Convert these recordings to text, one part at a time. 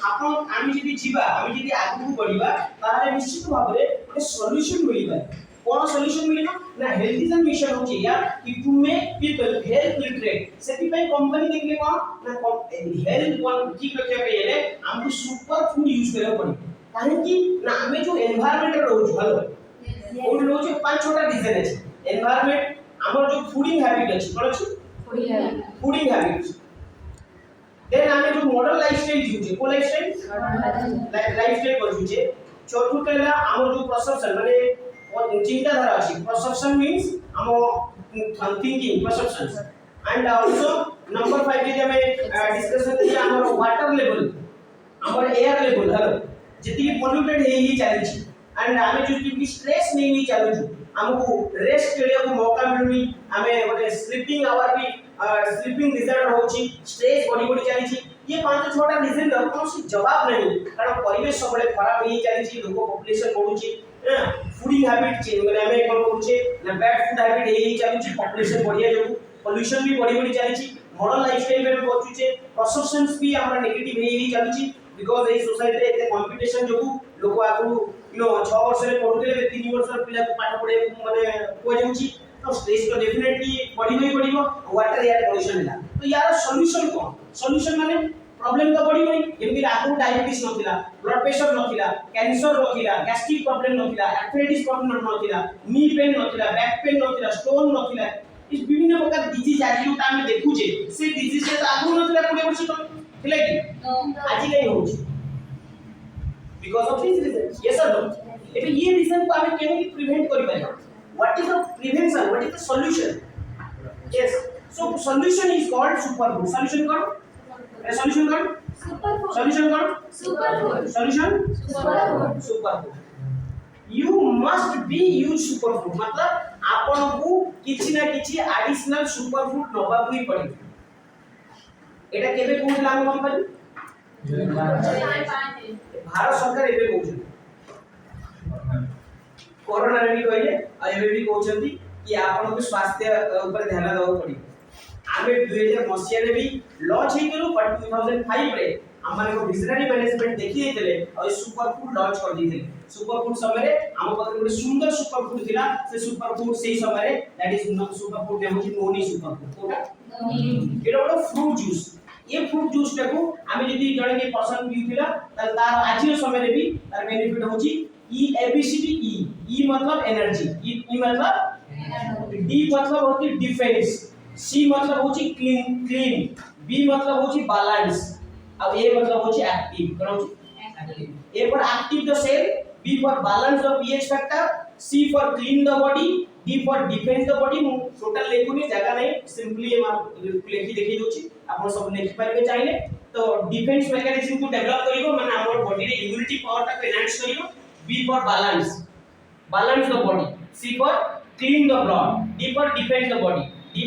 आपण आमी जदी जीवा आमी जदी आगु बढ़िबा तारे निश्चित भाव रे एक सॉल्यूशन मिलिबा कोन सॉल्यूशन मिलिबा ना हेल्थ मिशन होची या कि to make people health literate सेति पय कंपनी देखले कोन ना हेल्थ कोन की रखे पयले हमको सुपर फूड यूज करे पड़ी काहे कि ना हमें जो एनवायरनमेंट रहू हलो ओन लो जो पांच छोटा डिजाइन है एनवायरनमेंट हमर जो फूडिंग हैबिट अछि कोन अछि फूडिंग हैबिट देन हमें जो मॉडर्न लाइफस्टाइल यूज को लाइफस्टाइल को यूज चतुर्थ है हमर जो परसेप्शन माने चिंताधारा अछि परसेप्शन मींस हम thinking perceptions and also number 5 जे हमें डिस्कशन करते हमर वाटर लेवल हमर एयर लेवल हेलो जति पोल्यूटेड है ही चली छी एंड हमें जो कि स्ट्रेस नहीं चलू छु हमको रेस्ट के लिए मौका मिलुनी हमें गोटे स्लीपिंग आवर भी स्लीपिंग डिसऑर्डर होची स्ट्रेस बॉडी बॉडी चली छी ये पांच छोटा डिसीजन द कोनसी जवाब नहीं कारण परिवेश सबले खराब ही चली छी लोग पॉपुलेशन बढ़ुची फूडिंग हैबिट चेंज माने हमें कोन करूचे ना बैड फूड हैबिट ही चली छी पॉपुलेशन बढ़िया जो पोल्यूशन भी बॉडी बॉडी चली छी मॉडर्न लाइफस्टाइल में बचुचे परसेप्शंस भी हमरा नेगेटिव ही चली छी बिकॉज़ ए सोसाइटी रे एते कंपटीशन जो लोग आगु यू नो 6 वर्ष रे पढुते 3 वर्ष रे पिला पाठ पढे माने को जाउची तो स्ट्रेस तो डेफिनेटली बढ़िबो वाटर एयर पोल्यूशन है तो यार सॉल्यूशन कोन सॉल्यूशन माने प्रॉब्लम तो बढ़िबो जेमि आगु डायबिटीज नथिला ब्लड प्रेशर नथिला कैंसर नथिला गैस्ट्रिक प्रॉब्लम नथिला आर्थराइटिस प्रॉब्लम नथिला नी पेन नथिला बैक पेन नथिला स्टोन नथिला इस विभिन्न प्रकार डिजीज आज जो हम देखु जे से डिजीज से आगु नथिला 20 वर्ष तो थिला कि आज नहीं होची because of this reason yes और नो एबे ये रीजन को हमें केमिति प्रिवेंट करि पाए what is the prevention what is the solution yes so solution is called super food solution कौन सॉल्यूशन कौन सुपर फूड सॉल्यूशन कौन super food solution super food you must be use super food मतलब आपन को किछि ना किछि additional super food नबा भी पड़ी एटा केबे कहला हम कंपनी भारत सरकार एबे कहउछन कोरोना रे भी कहले आ एबे भी कहउछंती कि आपन को स्वास्थ्य ऊपर ध्यान देबो पड़ी आमे 2000 मसिया रे भी लॉन्च हे गेलु बट 2005 रे हमन को विजनरी मैनेजमेंट देखि देले और सुपर फूड लॉन्च कर दिथे सुपर फूड समय रे हम पाखरे ଗୋଟେ सुंदर सुपर फूड थिला से सुपर फूड सेही समय रे that is super food name होची नोनी सुपर फूड कोटा नोनी एटा ଗୋଟେ फ्रूट जूस ये फ्रूट जूस टाको आमे जदी जणे के पसंद पिउथिला त तार आजिर समय रे भी तार बेनिफिट होची ई एबीसीडी ई मतलब एनर्जी ई मतलब डी मतलब होती डिफेंस सी मतलब होची क्लीन बी मतलब होची बैलेंस अब ए मतलब होची एक्टिव कोन होची A for active the cell B for balance the pH factor C for clean the body D for defence the body total लेखुनी जगह नहीं सिंपली लेखि देखि दोची आपण सब लिखि पारिबे चाहिले तो डिफेंस मैकेनिज्म को डेवलप करिवो माने हमर बॉडी रे इम्यूनिटी पावर ता एनहांस करिवो B for balance the body C for clean the blood D for defence the body E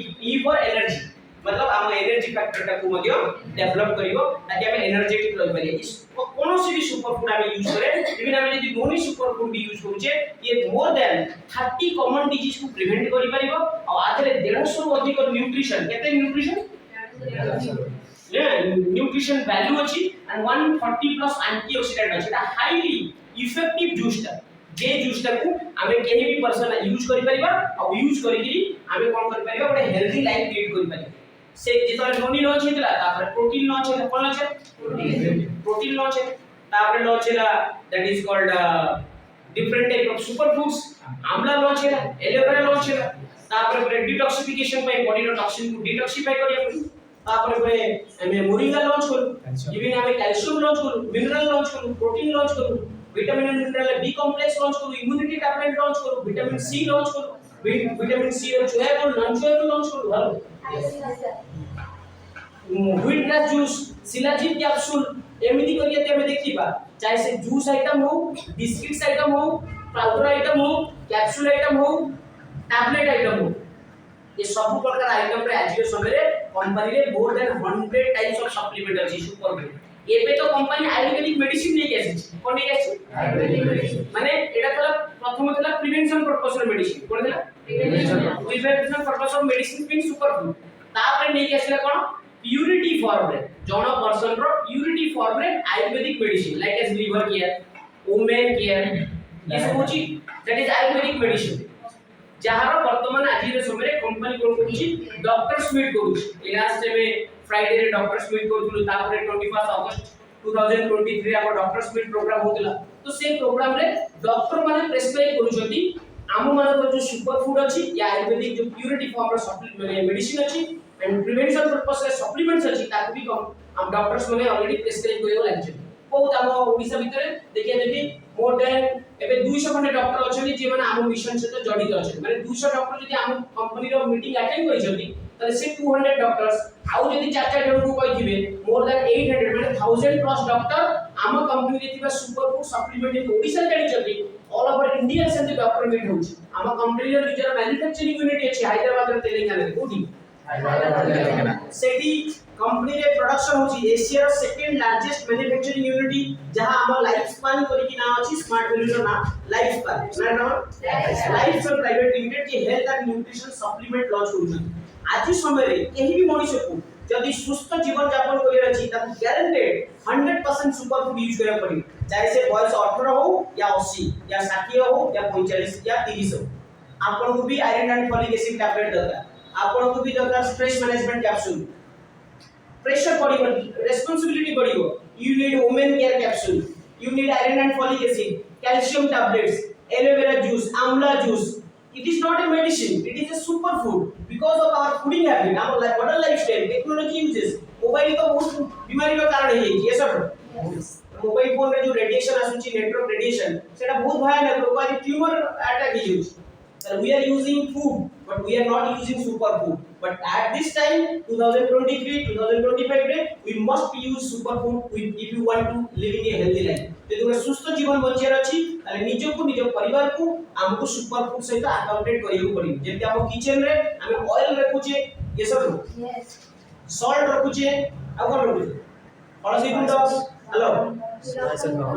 for energy मतलब हम एनर्जी फैक्टर ता को मध्य डेवलप करिवो ताकि हम एनर्जेटिक रहि पारिए इस कोनो से भी सुपर फूड हम यूज करे इवन हम यदि नोनी सुपर फूड भी यूज करूचे ये मोर देन 30 कॉमन डिजीज को प्रिवेंट करि परिबो और आधरे 150 रु अधिक न्यूट्रिशन केते न्यूट्रिशन न्यूट्रिशन वैल्यू अछि एंड 140 प्लस एंटीऑक्सीडेंट अछि ता हाईली इफेक्टिव जूस ता जे जूस ता को हमें केनी भी पर्सन यूज करि परिबा और यूज करि कि हमें कोन करि परिबा बडे हेल्दी लाइफ लीड करि परिबा से जेतले नोनी लॉन्च हेतला तापर प्रोटीन लॉन्च हेला कोन लॉन्च प्रोटीन लॉन्च है तापर लॉन्च हेला that is called different type of super foods आमला लॉन्च हेला एलोवेरा लॉन्च हेला तापर पर डिटॉक्सिफिकेशन पे बॉडी रो टॉक्सिन को डिटॉक्सिफाई करिया पड़ी तापर पे हमें मोरिंगा लॉन्च करू इवन हमें कैल्शियम लॉन्च करू मिनरल लॉन्च करू प्रोटीन लॉन्च करू vitamin and mineral B complex launch करू इम्यूनिटी टैबलेट लॉन्च करू विटामिन सी लॉन्च करू विटामिन सी रो चुएबल नॉन चुएबल लॉन्च करू हेलो wheat grass juice shilajit capsule एमिति करिया ते हमें देखिबा चाहे से जूस आइटम हो बिस्किट्स आइटम हो पाउडर आइटम हो कैप्सूल आइटम हो टैबलेट आइटम हो ये सब प्रकार आइटम रे आज के समय रे कंपनी रे more than 100 types of supplement अछि सुपर फूड एबे तो कंपनी आयुर्वेदिक मेडिसिन नै केछि कोन नै केछि आयुर्वेदिक मेडिसिन माने एटा थला प्रथम थला प्रिवेंशन पर्पस रे मेडिसिन कोन थला prevention purpose of medicine mean super food तापर नै केछला कोन प्यूरिटी फॉर्म रे जण पर्सन रो प्यूरिटी फॉर्म रे Ayurvedic medicine like as liver care women care ये सब होची दैट इज आयुर्वेदिक मेडिसिन जहार वर्तमान आज रे समय रे कंपनी कोन करूची डॉक्टर स्मिथ करूची लास्ट में फ्राइडे रे डॉक्टर स्मिथ करथुलु तापर 21 अगस्त 2023 हम डॉक्टर स्मिथ प्रोग्राम होतिला तो से प्रोग्राम रे डॉक्टर माने प्रेस्क्राइब करूछंती आम मानक जो सुपर फूड अछि या आयुर्वेदिक जो प्यूरिटी फॉर्म रो सप्लीमेंट मेडिसिन अछि एंड प्रिवेंशन पर्पस रे सप्लीमेंट्स अछि ताकू भी हम डॉक्टर्स माने ऑलरेडी प्रेस्क्राइब करियो लागछि बहुत हम ओडिसा भितरे देखिए देखि मोर देन एबे 200 खंडे डॉक्टर अछंती जे माने हम मिशन सहित जडित अछंती माने 200 डॉक्टर जदि हम कंपनी रो मीटिंग अटेंड करिसंती तले से 200 डॉक्टर्स आउ जदि चार चार जण को कहिथिबे मोर देन 800 माने 1000 प्लस डॉक्टर हम कंपनी रे थिबा सुपर फूड सप्लीमेंट इन ओडिसा जानिचंती ऑल ओवर इंडिया से डॉक्टर मीट होउची हम कंपनी रो निजर मैन्युफैक्चरिंग यूनिट अछि हैदराबाद रे तेलंगाना रे कोठी सेठी कंपनी रे प्रोडक्शन होची एशिया रो सेकंड लार्जेस्ट मैन्युफैक्चरिंग यूनिट जहां हम लाइफ स्पान करी कि ना अछि स्मार्ट वैल्यू रो ना लाइफ स्पान ना लाइफ स्पान प्राइवेट लिमिटेड की health and nutrition supplement launch करूछन आज समय रे केही भी मनुष्य को जदि सुस्त जीवन यापन करियर अछि त गारंटेड 100% सुपर फूड यूज करे पड़ी चाहे से बयस 18 हो या 80 या 60 हो या 45 या 30 हो आपन को भी iron and folic acid tablet दरकार आपन को भी दरकार स्ट्रेस मैनेजमेंट कैप्सूल प्रेशर पड़िबो रेस्पोंसिबिलिटी पड़िबो you need women care capsule you need iron and folic acid calcium tablets aloe vera juice आंवला juice it is not a medicine it is a super food because of our fooding habit our modern lifestyle technology uses mobile तो बहुत बीमारी का कारण है ये सब mobile phone रे जो रेडिएशन आसुची नेटवर्क रेडिएशन सेटा बहुत भयानक लोक आज tumour attack he use we are using food but we are not using super food but at this time 2023 2025 रे we must use super food if you want to living a healthy life जे तुम सुस्त जीवन बंचियार अछि ताले निजो को निजो परिवार को हमको सुपर फूड सहित अकाउंटेड करियो पड़ी जेते हम किचन रे हम ऑयल रखुचे ये सब यस सॉल्ट रखुचे आ कोन रखुचे हळदी गुंड हेलो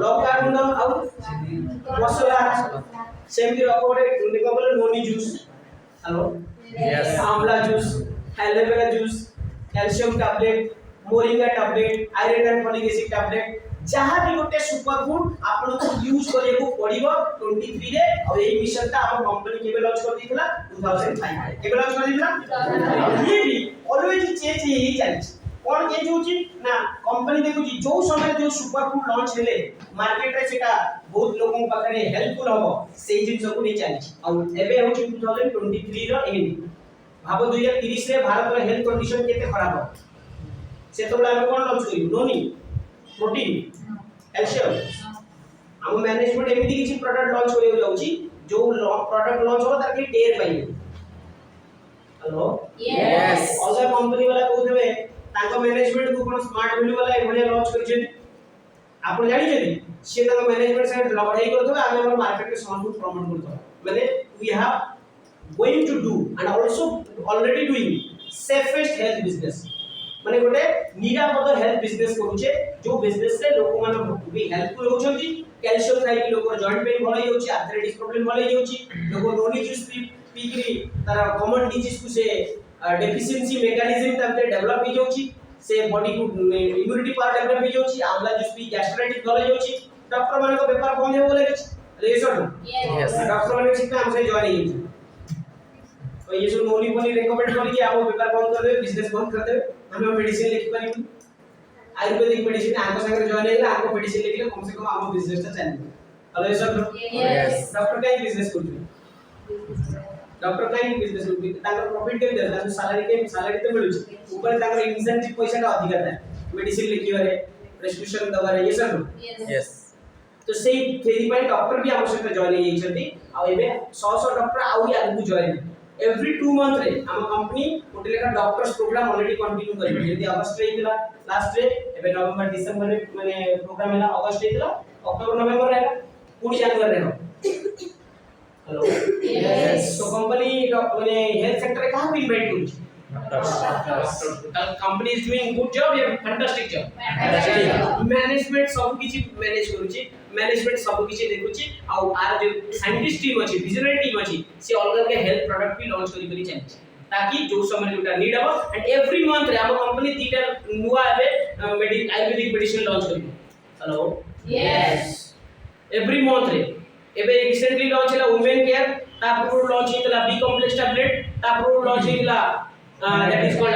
लौका गुंड आ मसाला सेमती रखोडे निकबल नोनी जूस हेलो यस आंवला juice aloe vera juice calcium tablet moringa tablet iron and folic acid tablet जहां भी गोटे सुपर फूड आपन को यूज करे को पड़िबो 23 रे और एई मिशन ता हम कंपनी केबे लॉन्च कर दिथला 2005 केबे लॉन्च कर दिथला ये भी ऑलवेज चेंज ही चलछ कोन चेंज होची ना कंपनी देखु जी जो समय जो सुपर फूड लॉन्च हेले मार्केट रे सेटा बहुत लोगन पाखरे हेल्पफुल हबो सेई जिंस को नै चलछ और एबे होची 2023 रो एंड भाबो 2030 रे भारत रो हेल्थ कंडीशन केते खराब हो से तो हम कोन लॉन्च करी नोनी प्रोटीन कैल्शियम हम मैनेजमेंट एमिति किछि प्रोडक्ट लॉन्च करियो जाउची जो प्रोडक्ट लॉन्च हो ताकि टेर पाइए हेलो यस अदर कंपनी वाला कहथबे ताको मैनेजमेंट को कोन स्मार्ट वैल्यू वाला एभलिया लॉन्च करिछे आपण जानि छथि से ताको मैनेजमेंट से लड़ाई करथबे आमे हमर मार्केट के समस्त प्रमोट करथबे माने we have going to do and also already doing safest health business माने गोटे निरापद हेल्थ बिजनेस करूचे जो बिजनेस रे लोक मान भी हेल्पफुल होचंती कैल्शियम खाइ कि लोक जॉइंट पेन भलै होची आर्थराइटिस प्रॉब्लम भलै होची लोक नोनी जूस पीकरी तार कॉमन डिजीज को से डेफिशिएंसी मैकेनिज्म तते डेवलप हो जाउची से बॉडी को इम्यूनिटी पावर डेवलप हो जाउची आंवला जूस पी गैस्ट्राइटिस भलै होची डॉक्टर मान को व्यापार बंद हो गेले लेसन यस डॉक्टर मान छिका हम से जॉइन होई तो ये जो नोनी बनी रेकमेंड करी कि आप व्यापार बंद कर दे बिजनेस बंद कर दे हम मेडिसिन लिख पारिबु आयुर्वेदिक मेडिसिन आको संगे जॉइन हेला आको मेडिसिन लिखले कम से कम हम बिजनेस ता चलबे हेलो सर यस डॉक्टर काई बिजनेस करथि डॉक्टर काई बिजनेस करथि ताकर प्रॉफिट के दे ताकर सैलरी ते मिलुछ ऊपर ताकर इंसेंटिव पैसा का अधिक है मेडिसिन लिखिबारे प्रिस्क्रिप्शन दबारे ये सब यस तो सेही थेरी पाई डॉक्टर भी आवश्यकता जॉइन हेई छथि आ एबे 100 डॉक्टर आउरी आगु जॉइन एवरी 2 मंथ रे हम कंपनी गोटे लेखा डॉक्टर्स प्रोग्राम ऑलरेडी कंटिन्यू करी जेति अगस्त रे हितला लास्ट रे एबे नवंबर दिसंबर रे माने प्रोग्राम हैला अगस्त रे हितला अक्टोबर नवंबर रे हैला पूरी जनवरी रे हो हेलो यस तो कंपनी माने हेल्थ सेक्टर रे कहां इन्वाइट करू company is doing good job या फैंटास्टिक जॉब मैनेजमेंट सब किछि मैनेज करूची मैनेजमेंट सब किछि देखुची आ आर जो साइंटिस्ट टीम अछि विजनरी टीम अछि से अलग अलग हेल्थ प्रोडक्ट भी लॉन्च करी करी चलछि ताकि जो समय जोटा नीड हो एंड एवरी मंथ रे हम कंपनी दीटा नुवा एबे आयुर्वेदिक मेडिसिन लॉन्च करियो हेलो यस एवरी मंथ रे एबे रिसेंटली लॉन्च हैला वुमेन केयर तापर लॉन्च हैला बी कॉम्प्लेक्स टैबलेट तापर लॉन्च हैला दैट इज कॉल्ड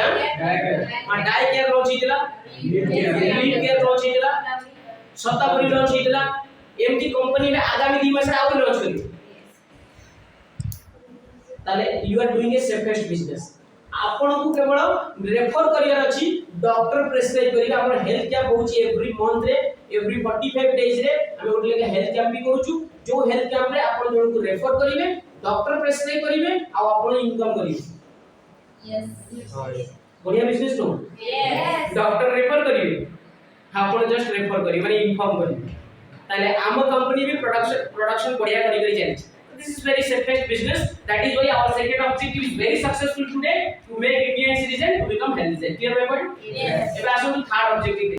डाई केयर लॉन्च हैला लीड केयर लॉन्च हैला सत्तापुरी लॉन्च हैला एमटी कंपनी ने आगामी 2 मास आउ लॉन्च करियो ताले you are doing a safest business आपण को केवल रेफर करियर अछि डॉक्टर प्रेस्क्राइब करी आपण हेल्थ कैंप होची एवरी मंथ रे एवरी 45 डेज रे हम ओट लेके हेल्थ कैंप भी करूछु जो हेल्थ कैंप रे आपण जण को रेफर करिवे डॉक्टर प्रेस्क्राइब करिवे आ आपण इनकम करिवे यस बढ़िया business no yes doctor refer करिवे आपण जस्ट रेफर करी माने इन्फॉर्म करी ताले आम कंपनी भी प्रोडक्शन बढ़िया करी करी चली this is very safest business that is why our second objective is very successful today to make Indian citizen to become healthy clear my point yes एबे आसो थर्ड ऑब्जेक्टिव